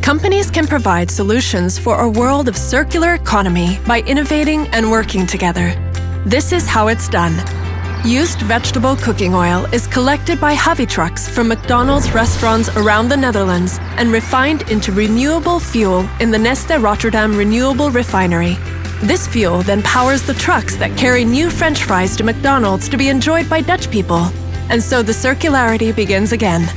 Companies can provide solutions for a world of circular economy by innovating and working together. This is how it's done. Used vegetable cooking oil is collected by heavy trucks from McDonald's restaurants around the Netherlands and refined into renewable fuel in the Neste Rotterdam Renewable Refinery. This fuel then powers the trucks that carry new French fries to McDonald's to be enjoyed by Dutch people. And so the circularity begins again.